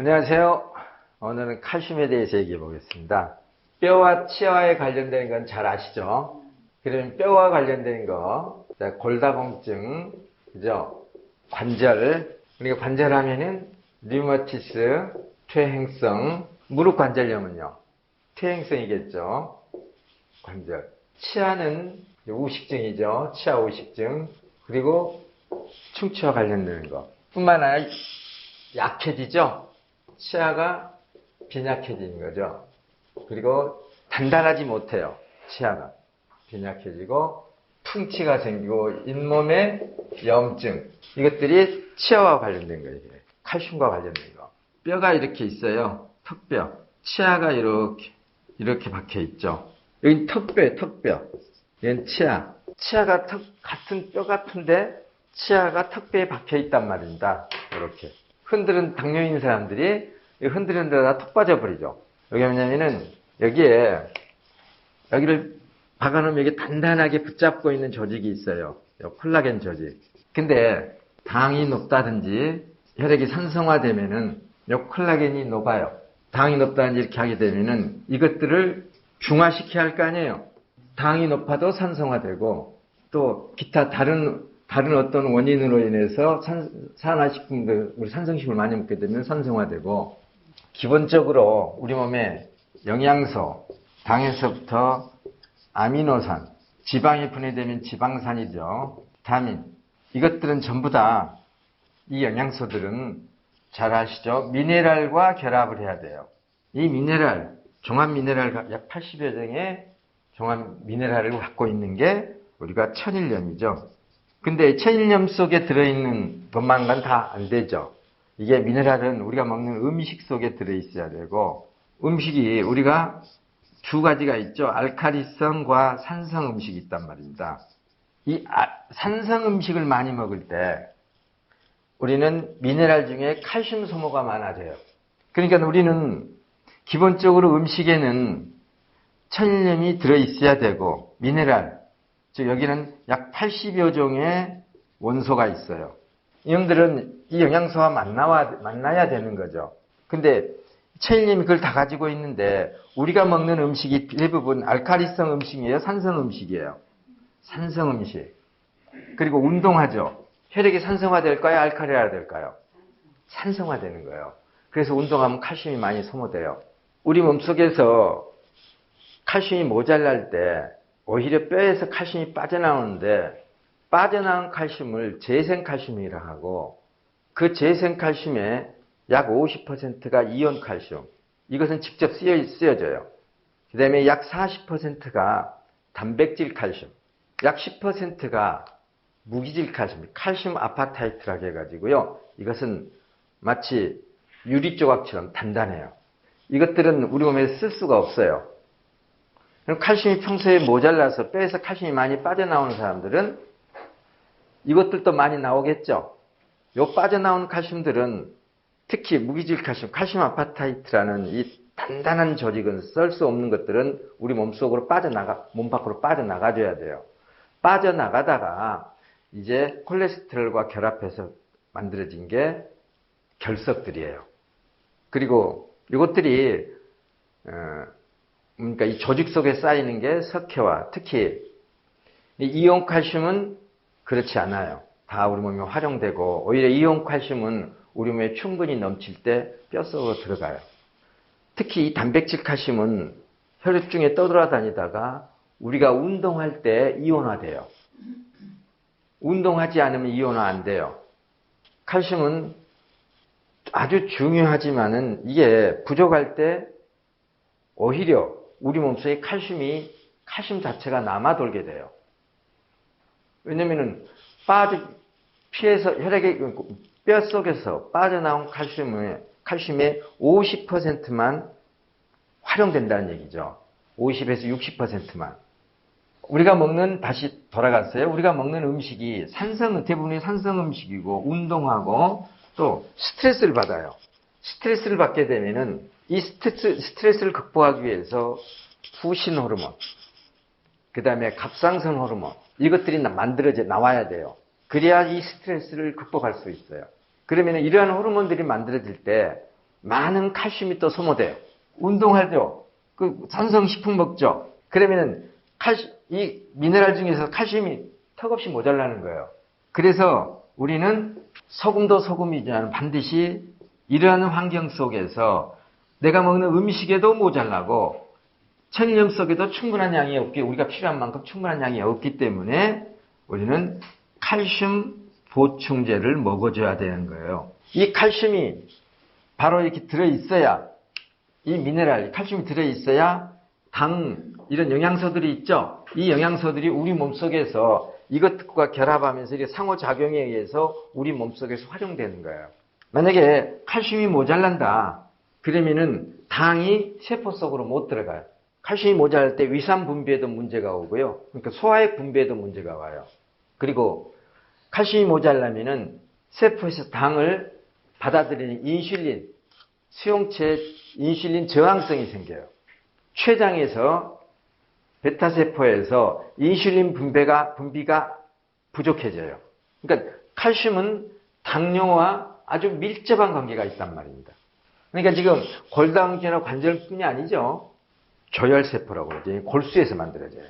안녕하세요. 오늘은 칼슘에 대해서 얘기해 보겠습니다. 뼈와 치아에 관련된 건 잘 아시죠? 그러면 뼈와 관련된 거, 골다공증, 그죠? 관절, 그러니까 관절하면은 류마티스, 퇴행성, 무릎 관절염은요, 퇴행성이겠죠. 관절. 치아는 우식증이죠. 치아 우식증. 그리고 충치와 관련되는 거. 뿐만 아니라 약해지죠. 치아가 빈약해지는 거죠. 그리고 단단하지 못해요. 치아가 빈약해지고 풍치가 생기고 잇몸에 염증, 이것들이 치아와 관련된 거예요. 칼슘과 관련된 거. 뼈가 이렇게 있어요. 턱뼈. 치아가 이렇게 박혀 있죠. 여긴 턱뼈예요. 턱뼈. 얘는 치아. 치아가 같은 뼈 같은데 치아가 턱뼈에 박혀 있단 말입니다. 이렇게. 흔들은 당뇨인 사람들이 흔드는 데다 턱 빠져버리죠. 여기 뭐냐면은 여기를 박아놓으면 여기 단단하게 붙잡고 있는 조직이 있어요. 콜라겐 조직. 근데 당이 높다든지 혈액이 산성화되면은 이 콜라겐이 녹아요. 당이 높다든지 이렇게 하게 되면은 이것들을 중화시켜야 할 거 아니에요. 당이 높아도 산성화되고 또 기타 다른 어떤 원인으로 인해서 산화식품들, 우리 산성식을 많이 먹게 되면 산성화되고, 기본적으로 우리 몸에 영양소, 당에서부터 아미노산, 지방이 분해되면 지방산이죠. 비타민, 이것들은 전부 다 이 영양소들은 잘 아시죠? 미네랄과 결합을 해야 돼요. 이 미네랄, 종합 미네랄 약 80여 종의 종합 미네랄을 갖고 있는 게 우리가 천일염이죠. 근데 천일염 속에 들어있는 것만간 다 안 되죠. 이게 미네랄은 우리가 먹는 음식 속에 들어있어야 되고, 음식이 우리가 두 가지가 있죠. 알칼리성과 산성 음식이 있단 말입니다. 이 산성 음식을 많이 먹을 때 우리는 미네랄 중에 칼슘 소모가 많아져요. 그러니까 우리는 기본적으로 음식에는 천일염이 들어있어야 되고, 미네랄, 즉 여기는 약 80여 종의 원소가 있어요. 이놈들은 이 영양소와 만나야 되는 거죠. 근데 천일염이 그걸 다 가지고 있는데 우리가 먹는 음식이 대부분 알칼리성 음식이에요? 산성 음식이에요? 산성 음식. 그리고 운동하죠. 혈액이 산성화될까요? 알칼리화될까요? 산성화되는 거예요. 그래서 운동하면 칼슘이 많이 소모돼요. 우리 몸속에서 칼슘이 모자랄 때 오히려 뼈에서 칼슘이 빠져나오는데, 빠져나온 칼슘을 재생칼슘이라 하고, 그 재생칼슘의 약 50%가 이온칼슘. 이것은 직접 쓰여져요. 그 다음에 약 40%가 단백질 칼슘, 약 10%가 무기질 칼슘, 칼슘 아파타이트라고 해가지고요. 이것은 마치 유리 조각처럼 단단해요. 이것들은 우리 몸에 쓸 수가 없어요. 칼슘이 평소에 모자라서 뼈에서 칼슘이 많이 빠져나오는 사람들은 이것들도 많이 나오겠죠. 요 빠져나온 칼슘들은 특히 무기질 칼슘, 칼슘 아파타이트라는 이 단단한 조직은 쓸 수 없는 것들은 우리 몸속으로 몸 밖으로 빠져나가줘야 돼요. 빠져나가다가 이제 콜레스테롤과 결합해서 만들어진 게 결석들이에요. 그리고 이것들이 그러니까 이 조직 속에 쌓이는 게 석회화, 특히 이온칼슘은 그렇지 않아요. 다 우리 몸에 활용되고, 오히려 이온칼슘은 우리 몸에 충분히 넘칠 때 뼛속으로 들어가요. 특히 이 단백질 칼슘은 혈액 중에 떠돌아다니다가 우리가 운동할 때 이온화돼요. 운동하지 않으면 이온화 안 돼요. 칼슘은 아주 중요하지만은 이게 부족할 때 오히려 우리 몸속에 칼슘 자체가 남아돌게 돼요. 왜냐면은 피에서 혈액의 뼈 속에서 빠져나온 칼슘의 50%만 활용된다는 얘기죠. 50에서 60%만. 다시 돌아갔어요. 우리가 먹는 음식이 대부분이 산성 음식이고, 운동하고, 또 스트레스를 받아요. 스트레스를 받게 되면은 이 스트레스를 극복하기 위해서 후신 호르몬, 그 다음에 갑상선 호르몬, 이것들이 나와야 돼요. 그래야 이 스트레스를 극복할 수 있어요. 그러면 이러한 호르몬들이 만들어질 때 많은 칼슘이 또 소모돼요. 운동할 때요. 그 산성식품 먹죠. 그러면은 이 미네랄 중에서 칼슘이 턱없이 모자라는 거예요. 그래서 우리는 소금도 소금이지만 반드시 이러한 환경 속에서 내가 먹는 음식에도 모자라고 천일염 속에도 충분한 양이 없기, 우리가 필요한 만큼 충분한 양이 없기 때문에 우리는 칼슘 보충제를 먹어줘야 되는 거예요. 이 칼슘이 바로 이렇게 들어있어야, 이 미네랄, 칼슘이 들어있어야 당, 이런 영양소들이 있죠. 이 영양소들이 우리 몸속에서 이것과 결합하면서 이게 상호작용에 의해서 우리 몸속에서 활용되는 거예요. 만약에 칼슘이 모자란다. 그러면은 당이 세포 속으로 못 들어가요. 칼슘이 모자랄 때 위산 분비에도 문제가 오고요. 그러니까 소화액 분비에도 문제가 와요. 그리고 칼슘이 모자라면은 세포에서 당을 받아들이는 인슐린, 수용체 인슐린 저항성이 생겨요. 췌장에서 베타세포에서 인슐린 분비가 부족해져요. 그러니까 칼슘은 당뇨와 아주 밀접한 관계가 있단 말입니다. 그러니까 지금 골다공증이나 관절뿐이 아니죠. 조혈세포라고 그러죠. 골수에서 만들어져요.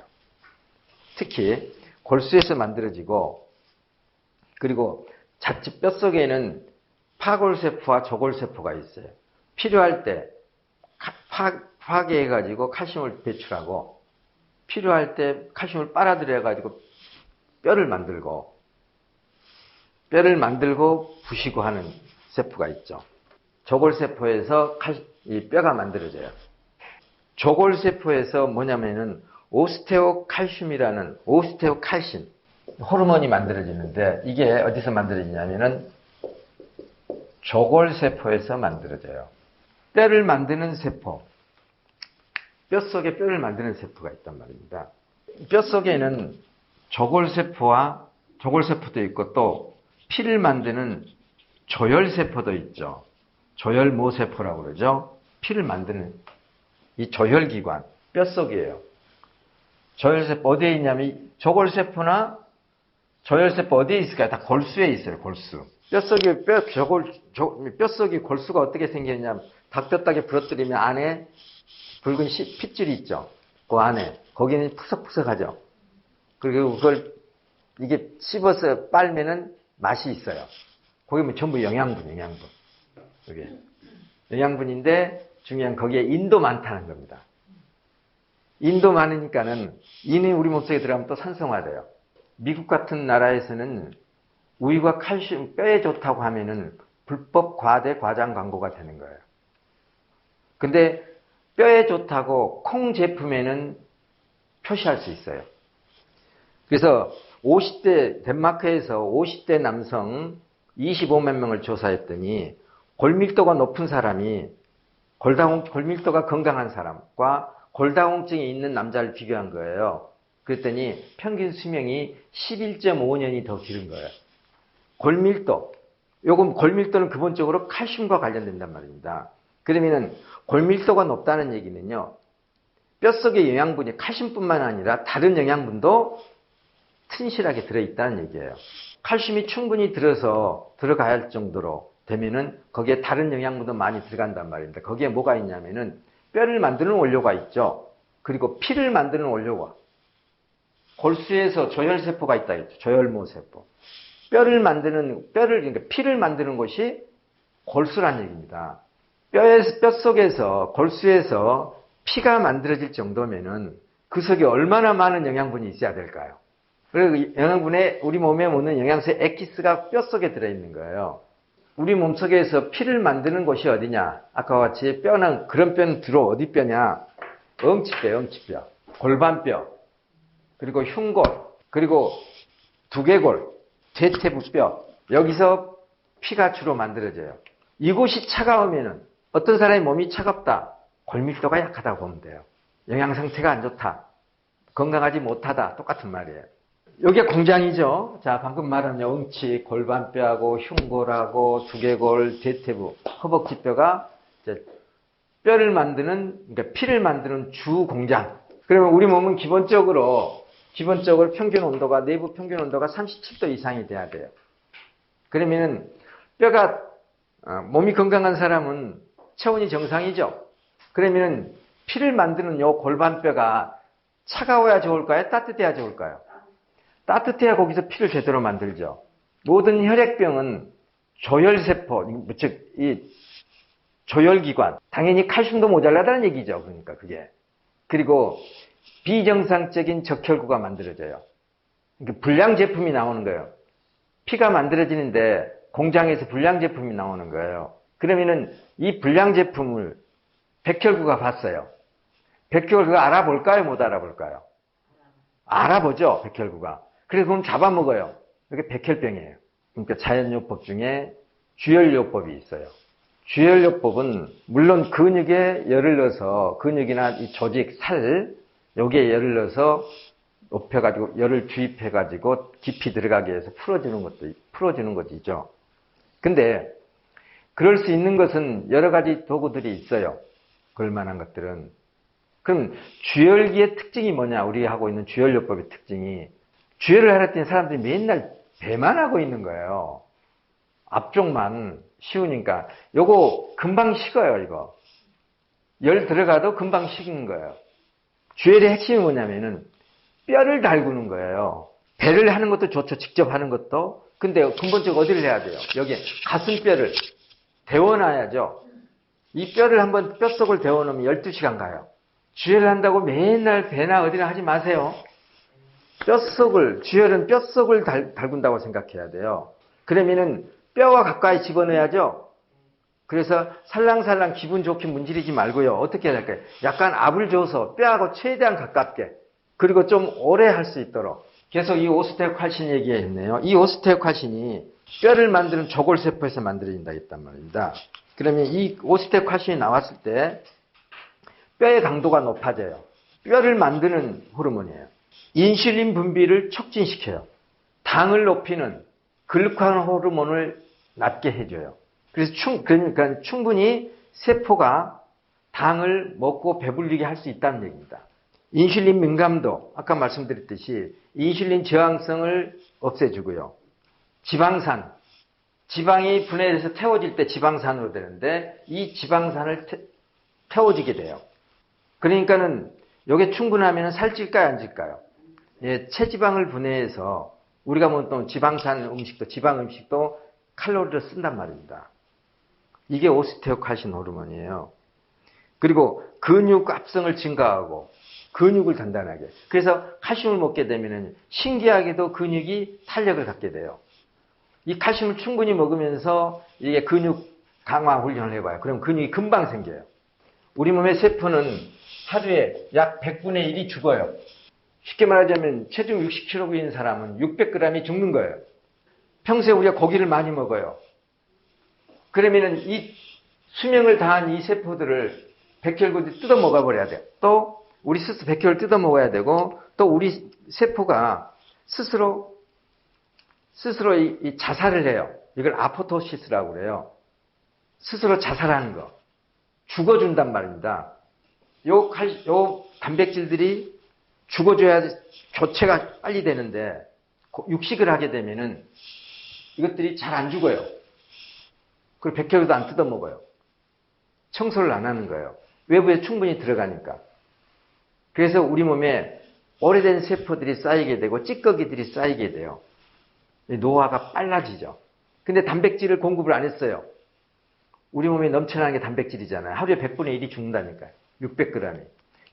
특히 골수에서 만들어지고, 그리고 자칫 뼛속에는 파골세포와 조골세포가 있어요. 필요할 때 파괴해가지고 칼슘을 배출하고, 필요할 때 칼슘을 빨아들여가지고 뼈를 만들고 부시고 하는 세포가 있죠. 조골세포에서 이 뼈가 만들어져요. 조골세포에서 뭐냐면은 오스테오칼슘이라는 오스테오칼신 호르몬이 만들어지는데, 이게 어디서 만들어지냐면은 조골세포에서 만들어져요. 뼈를 만드는 세포, 뼛속에 뼈를 만드는 세포가 있단 말입니다. 뼛속에는 조골세포도 있고 또 피를 만드는 조혈세포도 있죠. 조혈모세포라고 그러죠. 피를 만드는 이 조혈기관, 뼛속이에요. 조혈세포 어디에 있냐면, 조골세포나 조혈세포 어디에 있을까요? 다 골수에 있어요, 골수. 뼛속이 골수가 어떻게 생겼냐면, 닭뼈다귀 부러뜨리면 안에 붉은 핏줄이 있죠. 그 안에. 거기는 푸석푸석하죠. 그리고 그걸 이게 씹어서 빨면은 맛이 있어요. 거기 뭐 전부 영양분. 여기. 영양분인데 중요한 거기에 인도 많다는 겁니다. 인도 많으니까는 인이 우리 몸속에 들어가면 또 산성화돼요. 미국 같은 나라에서는 우유가 칼슘, 뼈에 좋다고 하면은 불법 과대 과장 광고가 되는 거예요. 근데 뼈에 좋다고 콩 제품에는 표시할 수 있어요. 그래서 덴마크에서 50대 남성 25만 명을 조사했더니 골밀도가 높은 사람이 골밀도가 건강한 사람과 골다공증이 있는 남자를 비교한 거예요. 그랬더니 평균 수명이 11.5년이 더 기른 거예요. 골밀도는 기본적으로 칼슘과 관련된단 말입니다. 그러면은 골밀도가 높다는 얘기는요, 뼛속의 영양분이 칼슘뿐만 아니라 다른 영양분도 튼실하게 들어있다는 얘기예요. 칼슘이 충분히 들어가야 할 정도로 되면은 거기에 다른 영양분도 많이 들어간단 말입니다. 거기에 뭐가 있냐면은 뼈를 만드는 원료가 있죠. 그리고 피를 만드는 원료가, 골수에서 조혈세포가 있다 했죠. 조혈모세포. 그러니까 피를 만드는 것이 골수란 얘기입니다. 뼛속에서, 골수에서 피가 만들어질 정도면은 그 속에 얼마나 많은 영양분이 있어야 될까요? 그리고 우리 몸에 먹는 영양소의 엑기스가 뼛속에 들어있는 거예요. 우리 몸속에서 피를 만드는 곳이 어디냐? 아까와 같이 그런 뼈는 주로 어디 뼈냐? 엉치뼈, 골반뼈, 그리고 흉골, 그리고 두개골, 대퇴부뼈, 여기서 피가 주로 만들어져요. 이곳이 차가우면은, 어떤 사람의 몸이 차갑다, 골밀도가 약하다고 보면 돼요. 영양 상태가 안 좋다, 건강하지 못하다, 똑같은 말이에요. 여기가 공장이죠. 자, 방금 말한 엉치, 골반뼈하고 흉골하고 두개골, 대퇴부, 허벅지뼈가 그러니까 피를 만드는 주 공장. 그러면 우리 몸은 기본적으로 평균 온도가, 내부 평균 온도가 37도 이상이 돼야 돼요. 그러면은 몸이 건강한 사람은 체온이 정상이죠. 그러면 피를 만드는 요 골반뼈가 차가워야 좋을까요? 따뜻해야 좋을까요? 따뜻해야 거기서 피를 제대로 만들죠. 모든 혈액병은 조혈세포, 즉, 이 조혈기관, 당연히 칼슘도 모자라다는 얘기죠. 그러니까 그게. 그리고 비정상적인 적혈구가 만들어져요. 그러니까 불량 제품이 나오는 거예요. 피가 만들어지는데 공장에서 불량 제품이 나오는 거예요. 그러면은 이 불량 제품을 백혈구가 봤어요. 백혈구가 알아볼까요? 못 알아볼까요? 알아보죠, 백혈구가. 그래서 그럼 잡아먹어요. 이게 백혈병이에요. 그러니까 자연요법 중에 주열요법이 있어요. 주열요법은 물론 근육에 열을 넣어서 근육이나 이 조직, 살, 여기에 열을 넣어서 높여가지고 열을 주입해가지고 깊이 들어가게 해서 풀어주는 것이죠. 근데 그럴 수 있는 것은 여러 가지 도구들이 있어요. 그럴 만한 것들은. 그럼 주열기의 특징이 뭐냐? 우리가 하고 있는 주열요법의 특징이 주열을 하랬더니 사람들이 맨날 배만 하고 있는 거예요. 앞쪽만 쉬우니까. 요거 금방 식어요, 이거. 열 들어가도 금방 식는 거예요. 주열의 핵심이 뭐냐면은 뼈를 달구는 거예요. 배를 하는 것도 좋죠. 직접 하는 것도. 근데 근본적으로 어디를 해야 돼요? 여기 가슴뼈를 데워놔야죠. 이 뼈를 한번 뼛속을 데워놓으면 12시간 가요. 주열을 한다고 맨날 배나 어디나 하지 마세요. 주열은 뼛속을 달군다고 생각해야 돼요. 그러면은 뼈와 가까이 집어넣어야죠. 그래서 살랑살랑 기분 좋게 문지르지 말고요. 어떻게 해야 될까요? 약간 압을 줘서 뼈하고 최대한 가깝게, 그리고 좀 오래 할 수 있도록. 계속 이 오스테오칼신 얘기했네요. 이 오스테오칼신이 뼈를 만드는 조골세포에서 만들어진다 했단 말입니다. 그러면 이 오스테오칼신이 나왔을 때 뼈의 강도가 높아져요. 뼈를 만드는 호르몬이에요. 인슐린 분비를 촉진시켜요. 당을 높이는 글루카곤 호르몬을 낮게 해줘요. 그래서 그러니까 충분히 세포가 당을 먹고 배불리게 할 수 있다는 얘기입니다. 인슐린 민감도, 아까 말씀드렸듯이 인슐린 저항성을 없애주고요. 지방산, 지방이 분해돼서 태워질 때 지방산으로 되는데 이 지방산을 태워지게 돼요. 그러니까는 이게 충분하면 살찔까요, 안 찔까요? 예, 체지방을 분해해서 우리가 먹던 지방산 음식도, 지방 음식도 칼로리를 쓴단 말입니다. 이게 오스테오칼신 호르몬이에요. 그리고 근육 합성을 증가하고 근육을 단단하게. 그래서 칼슘을 먹게 되면 신기하게도 근육이 탄력을 갖게 돼요. 이 칼슘을 충분히 먹으면서 이게 근육 강화 훈련을 해봐요. 그럼 근육이 금방 생겨요. 우리 몸의 세포는 하루에 약 100분의 1이 죽어요. 쉽게 말하자면 체중 60kg인 사람은 600g이 죽는 거예요. 평소에 우리가 고기를 많이 먹어요. 그러면은 이 수명을 다한 이 세포들을 백혈구들이 뜯어 먹어버려야 돼요. 또 우리 스스로 백혈을 뜯어 먹어야 되고, 또 우리 세포가 스스로 이 자살을 해요. 이걸 아포토시스라고 그래요. 스스로 자살하는 거. 죽어준단 말입니다. 요 단백질들이 죽어줘야 교체가 빨리 되는데, 육식을 하게 되면은 이것들이 잘 안 죽어요. 그리고 백혈구도 안 뜯어 먹어요. 청소를 안 하는 거예요. 외부에 충분히 들어가니까. 그래서 우리 몸에 오래된 세포들이 쌓이게 되고 찌꺼기들이 쌓이게 돼요. 노화가 빨라지죠. 근데 단백질을 공급을 안 했어요. 우리 몸에 넘쳐나는 게 단백질이잖아요. 하루에 100분의 1이 죽는다니까요. 600g이.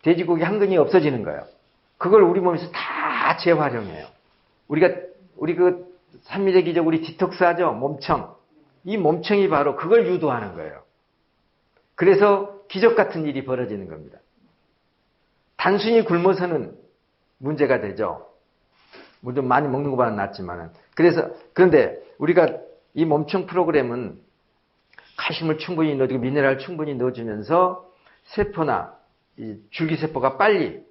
돼지고기 한 근이 없어지는 거예요. 그걸 우리 몸에서 다 재활용해요. 우리 그 3일의 기적, 우리 디톡스 하죠? 몸청. 이 몸청이 바로 그걸 유도하는 거예요. 그래서 기적 같은 일이 벌어지는 겁니다. 단순히 굶어서는 문제가 되죠. 물론 많이 먹는 것보다는 낫지만은. 그런데 우리가 이 몸청 프로그램은 칼슘을 충분히 넣어주고 미네랄을 충분히 넣어주면서 세포나 이 줄기세포가 빨리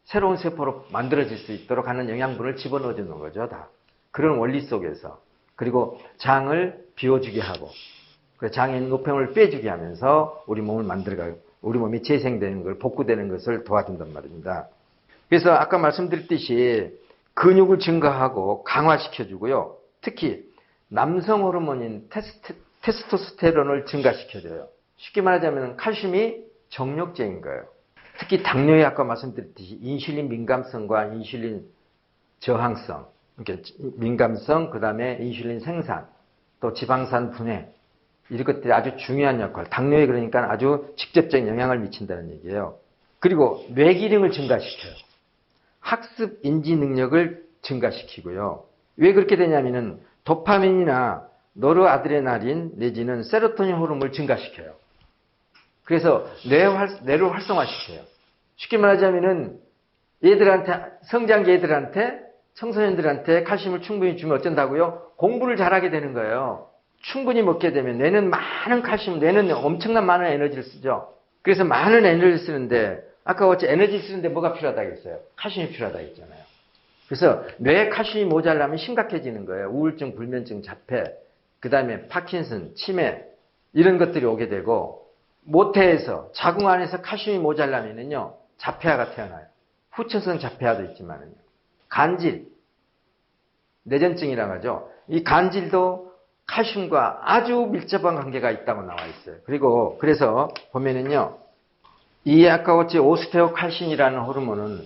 새로운 세포로 만들어질 수 있도록 하는 영양분을 집어넣어주는 거죠. 다. 그런 원리 속에서. 그리고 장을 비워주게 하고, 장에 있는 노폐물을 빼주게 하면서 우리 몸을 만들어가고, 우리 몸이 재생되는 걸, 복구되는 것을 도와준단 말입니다. 그래서 아까 말씀드렸듯이 근육을 증가하고 강화시켜주고요. 특히 남성 호르몬인 테스토스테론을 증가시켜줘요. 쉽게 말하자면 칼슘이 정력제인 거예요. 특히 당뇨에 아까 말씀드렸듯이 인슐린 민감성과 인슐린 저항성, 그러니까 민감성, 그 다음에 인슐린 생산, 또 지방산 분해, 이런 것들이 아주 중요한 역할, 당뇨에 그러니까 아주 직접적인 영향을 미친다는 얘기예요. 그리고 뇌기능을 증가시켜요. 학습 인지 능력을 증가시키고요. 왜 그렇게 되냐면은 도파민이나 노르아드레날린 내지는 세로토닌 호르몬을 증가시켜요. 그래서 뇌를 활성화시켜요. 쉽게 말하자면은 성장기 애들한테, 청소년들한테 칼슘을 충분히 주면 어쩐다고요? 공부를 잘하게 되는 거예요. 충분히 먹게 되면 뇌는 많은 칼슘, 뇌는 엄청난 많은 에너지를 쓰죠. 그래서 많은 에너지를 쓰는데, 아까 같이 에너지 쓰는데 뭐가 필요하다고 했어요? 칼슘이 필요하다고 했잖아요. 그래서 뇌에 칼슘이 모자라면 심각해지는 거예요. 우울증, 불면증, 자폐, 그 다음에 파킨슨, 치매, 이런 것들이 오게 되고, 모태에서, 자궁 안에서 칼슘이 모자라면은요, 자폐아가 태어나요. 후천성 자폐아도 있지만은요. 간질, 뇌전증이라고 하죠. 이 간질도 칼슘과 아주 밀접한 관계가 있다고 나와 있어요. 그래서 보면은요, 이 아까 같이 오스테오칼신이라는 호르몬은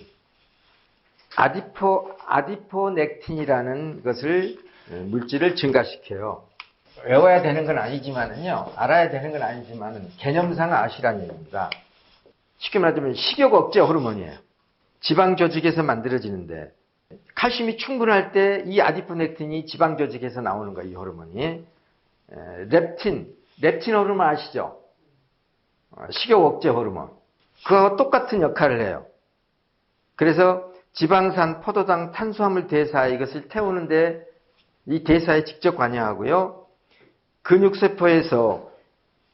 아디포넥틴이라는 것을 물질을 증가시켜요. 외워야 되는 건 아니지만은요, 알아야 되는 건 아니지만은 개념상 아시라는 얘기입니다. 쉽게 말하자면 식욕 억제 호르몬이에요. 지방 조직에서 만들어지는데 칼슘이 충분할 때 이 아디포넥틴이 지방 조직에서 나오는 거예요. 이 호르몬이. 렙틴 호르몬 아시죠? 식욕 억제 호르몬. 그거와 똑같은 역할을 해요. 그래서 지방산, 포도당, 탄수화물 대사 이것을 태우는데 이 대사에 직접 관여하고요.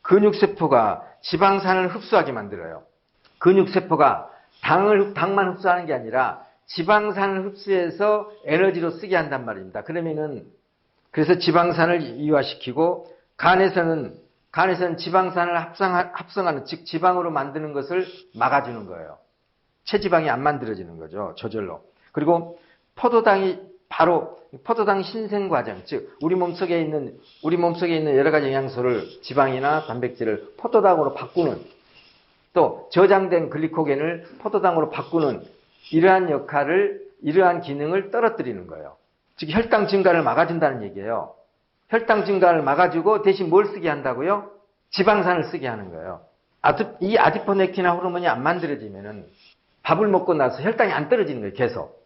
근육세포가 지방산을 흡수하게 만들어요. 근육세포가 당만 흡수하는 게 아니라 지방산을 흡수해서 에너지로 쓰게 한단 말입니다. 그래서 지방산을 이완시키고 간에서는 지방산을 합성하는, 즉 지방으로 만드는 것을 막아주는 거예요. 체지방이 안 만들어지는 거죠. 저절로. 그리고 포도당 신생 과정, 즉 우리 몸속에 있는 여러 가지 영양소를, 지방이나 단백질을 포도당으로 바꾸는, 또 저장된 글리코겐을 포도당으로 바꾸는 이러한 기능을 떨어뜨리는 거예요. 즉 혈당 증가를 막아준다는 얘기예요. 혈당 증가를 막아주고 대신 뭘 쓰게 한다고요? 지방산을 쓰게 하는 거예요. 이 아디포넥틴 호르몬이 안 만들어지면은 밥을 먹고 나서 혈당이 안 떨어지는 거예요. 계속.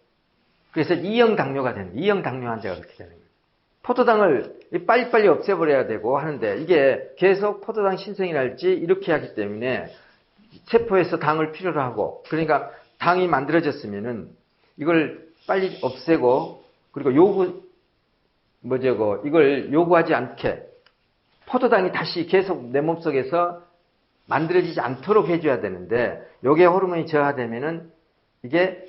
그래서 2형 당뇨가 되는 거예요. 2형 당뇨 환자가 그렇게 되는 거예요. 포도당을 빨리빨리 없애버려야 되고 하는데 이게 계속 포도당 신생이랄지 이렇게 하기 때문에 세포에서 당을 필요로 하고, 그러니까 당이 만들어졌으면은 이걸 빨리 없애고, 그리고 이걸 요구하지 않게 포도당이 다시 계속 내 몸속에서 만들어지지 않도록 해줘야 되는데, 요게 호르몬이 저하되면은 이게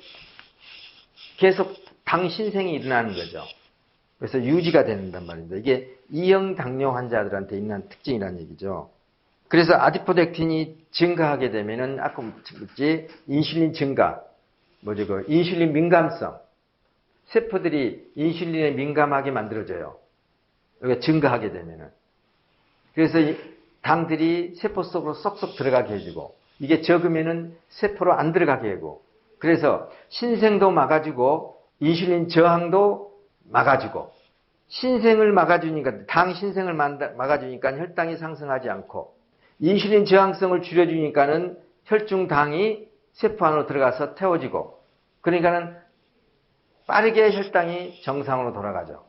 계속 당 신생이 일어나는 거죠. 그래서 유지가 된단 말입니다. 이게 2형 당뇨 환자들한테 있는 특징이라는 얘기죠. 그래서 아디포넥틴이 증가하게 되면은 아까 묻지 인슐린 증가, 인슐린 민감성, 세포들이 인슐린에 민감하게 만들어져요. 여기가 증가하게 되면은. 그래서 이 당들이 세포 속으로 쏙쏙 들어가게 해주고, 이게 적으면은 세포로 안 들어가게 하고, 그래서 신생도 막아주고 인슐린 저항도 막아주고, 신생을 막아주니까, 당 신생을 막아주니까 혈당이 상승하지 않고, 인슐린 저항성을 줄여주니까는 혈중당이 세포 안으로 들어가서 태워지고, 그러니까는 빠르게 혈당이 정상으로 돌아가죠.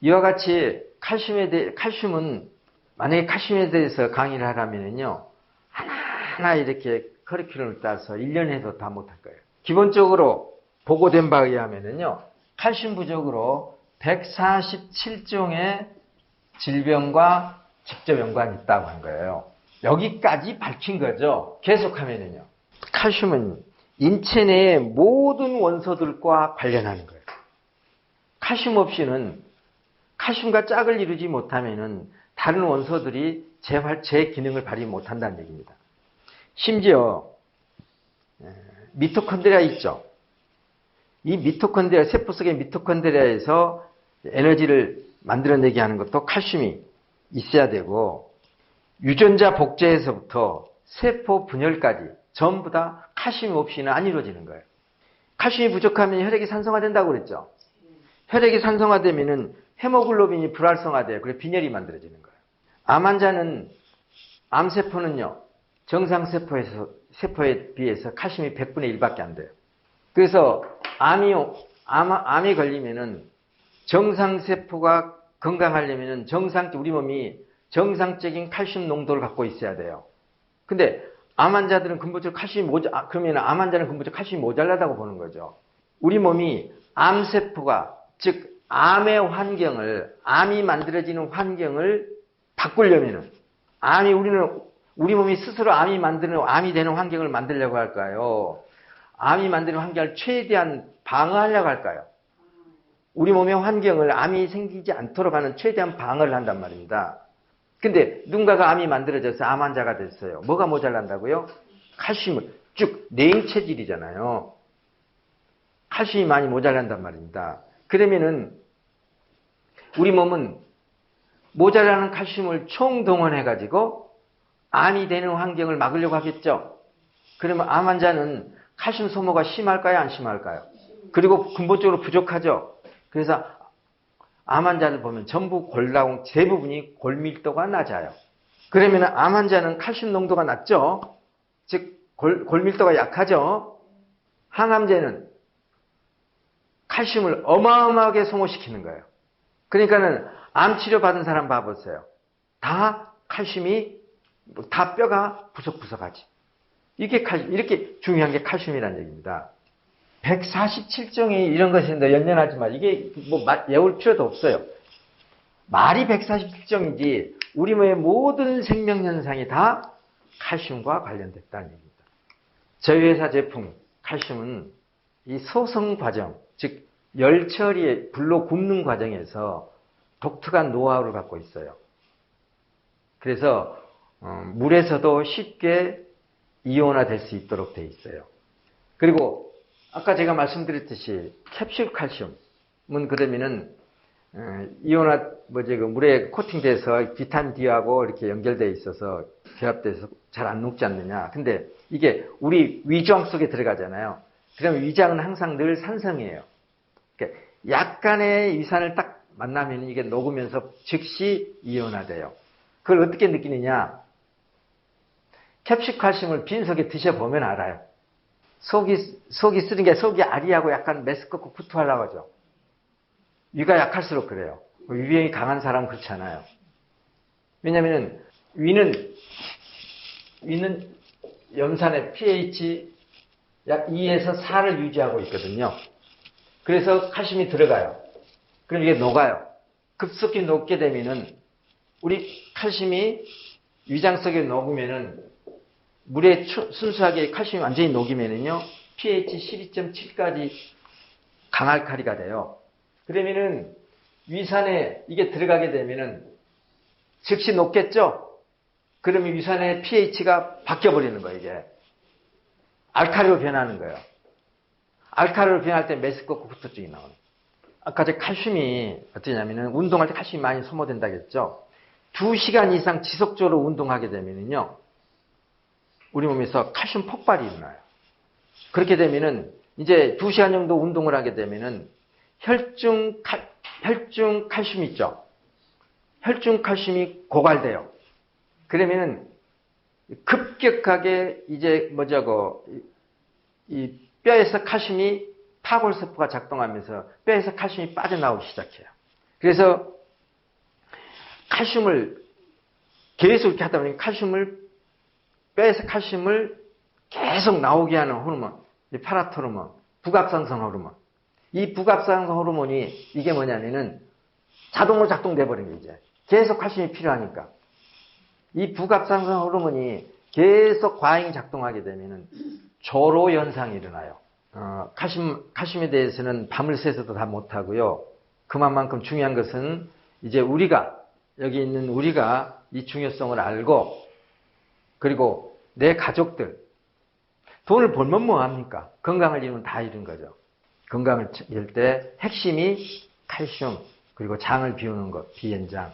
이와 같이 칼슘은 만약에 칼슘에 대해서 강의를 하라면요, 하나하나 이렇게 커리큘럼을 따서 1년 해도 다 못할 거예요. 기본적으로 보고된 바에 의하면요, 칼슘 부족으로 147종의 질병과 직접 연관이 있다고 한 거예요. 여기까지 밝힌 거죠. 계속하면요, 칼슘은 인체 내의 모든 원소들과 관련하는 거예요. 칼슘 없이는, 칼슘과 짝을 이루지 못하면은 다른 원소들이 제 기능을 발휘 못한다는 얘기입니다. 심지어 미토콘드리아 있죠. 이 미토콘드리아, 세포 속의 미토콘드리아에서 에너지를 만들어내게 하는 것도 칼슘이 있어야 되고, 유전자 복제에서부터 세포 분열까지 전부 다 칼슘 없이는 안 이루어지는 거예요. 칼슘이 부족하면 혈액이 산성화된다고 그랬죠. 혈액이 산성화되면은 헤모글로빈이 불활성화돼요. 그래서 빈혈이 만들어지는 거예요. 암 환자는 암세포는요, 정상세포에 비해서 칼슘이 100분의 1밖에 안 돼요. 그래서 암에 걸리면은 정상세포가 건강하려면은 우리 몸이 정상적인 칼슘 농도를 갖고 있어야 돼요. 근데 암 환자들은 근본적으로 그러면 암 환자는 근본적으로 칼슘이 모자라다고 보는 거죠. 우리 몸이 암세포가, 즉, 암이 만들어지는 환경을 바꾸려면은, 우리 몸이 스스로 암이 되는 환경을 만들려고 할까요? 암이 만드는 환경을 최대한 방어하려고 할까요? 우리 몸의 환경을 암이 생기지 않도록 하는 최대한 방어를 한단 말입니다. 근데 누군가가 암이 만들어져서 암 환자가 됐어요. 뭐가 모자란다고요? 칼슘을, 쭉 냉체질이잖아요. 칼슘이 많이 모자란단 말입니다. 그러면은 우리 몸은 모자라는 칼슘을 총동원해가지고 암이 되는 환경을 막으려고 하겠죠. 그러면 암 환자는 칼슘 소모가 심할까요? 안 심할까요? 그리고 근본적으로 부족하죠. 그래서 암 환자들 보면 전부 대부분이 골밀도가 낮아요. 그러면 암 환자는 칼슘 농도가 낮죠. 즉 골밀도가 약하죠. 항암제는 칼슘을 어마어마하게 소모시키는 거예요. 그러니까는 암 치료 받은 사람 봐보세요. 다 칼슘이, 다 뼈가 부석부석하지. 이렇게 중요한 게 칼슘이라는 얘기입니다. 147종이 이런 것인데 연연하지 마. 이게 외울 필요도 없어요. 말이 147종이지 우리 몸의 모든 생명현상이 다 칼슘과 관련됐다는 얘기입니다. 저희 회사 제품 칼슘은 이 소성 과정, 즉 열 처리의 불로 굽는 과정에서 독특한 노하우를 갖고 있어요. 그래서 물에서도 쉽게 이온화될 수 있도록 되어 있어요. 그리고 아까 제가 말씀드렸듯이 캡슐 칼슘은 그러면은 물에 코팅돼서 비타민 D하고 이렇게 연결되어 있어서 결합돼서 잘 안 녹지 않느냐. 근데 이게 우리 위장 속에 들어가잖아요. 그러면 위장은 항상 늘 산성이에요. 그러니까 약간의 위산을 딱 만나면 이게 녹으면서 즉시 이온화돼요. 그걸 어떻게 느끼느냐? 캡슐 칼슘을 빈속에 드셔보면 알아요. 속이 쓰는 게 속이 아리하고 약간 메스껍고 구토하려고 하죠. 위가 약할수록 그래요. 위병이 강한 사람은 그렇지 않아요. 왜냐하면 위는 염산의 pH 약 2에서 4를 유지하고 있거든요. 그래서 칼슘이 들어가요. 그럼 이게 녹아요. 급속히 녹게 되면은 우리 칼슘이 위장 속에 녹으면은 물에 순수하게 칼슘이 완전히 녹이면은요 pH 12.7까지 강알칼리가 돼요. 그러면은 위산에 이게 들어가게 되면은 즉시 녹겠죠? 그러면 위산의 pH가 바뀌어버리는 거예요, 이게. 알칼리로 변하는 거예요. 알칼리로 변할 때 메스껍고 구토증이 나오는 거예요. 아까 제 칼슘이 어떠냐면은 운동할 때 칼슘이 많이 소모된다고 했죠? 2시간 이상 지속적으로 운동하게 되면은요, 우리 몸에서 칼슘 폭발이 일어나요. 그렇게 되면은 이제 2시간 정도 운동을 하게 되면은 혈중 칼슘 있죠? 혈중 칼슘이 고갈돼요. 그러면은 급격하게 이제 이 뼈에서 칼슘이 파골세포가 작동하면서 뼈에서 칼슘이 빠져나오기 시작해요. 그래서 칼슘을 계속 이렇게 하다 보니 뼈에서 칼슘을 계속 나오게 하는 호르몬, 이 파라토르몬, 부갑상선 호르몬. 이 부갑상선 호르몬이 이게 뭐냐면은 자동으로 작동돼 버린 게 이제 계속 칼슘이 필요하니까 이 부갑상선 호르몬이 계속 과잉 작동하게 되면은 조로 현상이 일어나요. 칼슘에 대해서는 밤을 새서도 다 못하고요. 그만큼 중요한 것은 이제 여기 있는 우리가 이 중요성을 알고, 그리고 내 가족들, 돈을 벌면 뭐합니까? 건강을 잃으면 다 잃은 거죠. 건강을 잃을 때 핵심이 칼슘, 그리고 장을 비우는 것, 비엔장.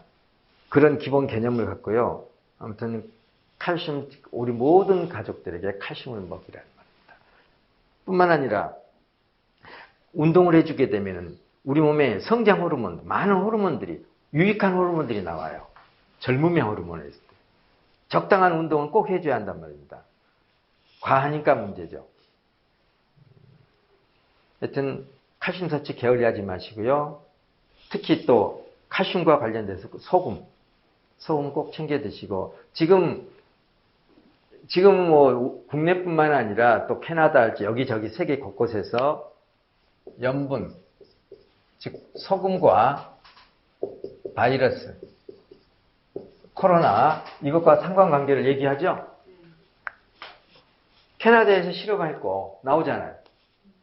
그런 기본 개념을 갖고요. 아무튼 칼슘, 우리 모든 가족들에게 칼슘을 먹이라는 말입니다. 뿐만 아니라 운동을 해주게 되면은 우리 몸에 성장 호르몬, 많은 호르몬들이, 유익한 호르몬들이 나와요. 젊음의 호르몬에 있을 때. 적당한 운동은 꼭 해줘야 한단 말입니다. 과하니까 문제죠. 하여튼 칼슘 섭취 게을리하지 마시고요. 특히 또 칼슘과 관련돼서 소금 꼭 챙겨 드시고, 지금 뭐 국내뿐만 아니라 또 캐나다 할지 여기저기 세계 곳곳에서 염분, 즉 소금과 바이러스, 코로나 이것과 상관관계를 얘기하죠. 캐나다에서 실험했고 나오잖아요.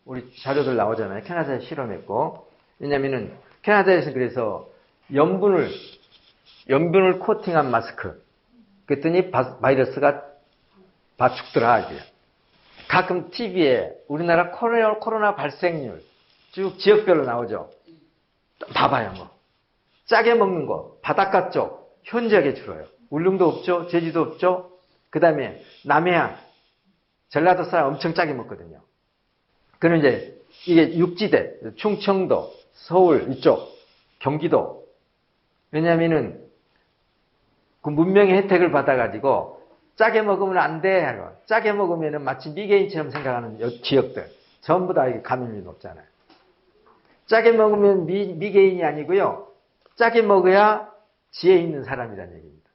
우리 자료들 나오잖아요. 캐나다에서 실험했고. 왜냐면은 캐나다에서 그래서 염분을 코팅한 마스크. 그랬더니 바이러스가 다 죽더라 이게. 가끔 TV에 우리나라 코로나 발생률 쭉 지역별로 나오죠. 봐봐요 뭐. 짜게 먹는 거 바닷가 쪽 현저하게 줄어요. 울릉도 없죠. 제주도 없죠. 그 다음에 남해안 전라도 사람 엄청 짜게 먹거든요. 그럼 이제 이게 육지대 충청도 서울 이쪽 경기도 왜냐하면은 그 문명의 혜택을 받아가지고 짜게 먹으면 안 돼 하고 짜게 먹으면은 마치 미개인처럼 생각하는 지역들 전부 다 감염이 높잖아요. 짜게 먹으면 미개인이 아니고요. 짜게 먹어야 지혜 있는 사람이라는 얘기입니다.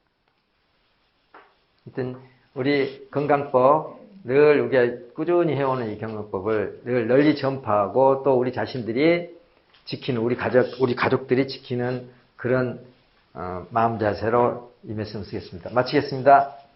하여튼 우리 건강법 늘 우리가 꾸준히 해오는 이 경영법을 늘 널리 전파하고 또 우리 자신들이 지키는 우리 가족들이 지키는 그런 마음 자세로 이 말씀 쓰겠습니다. 마치겠습니다.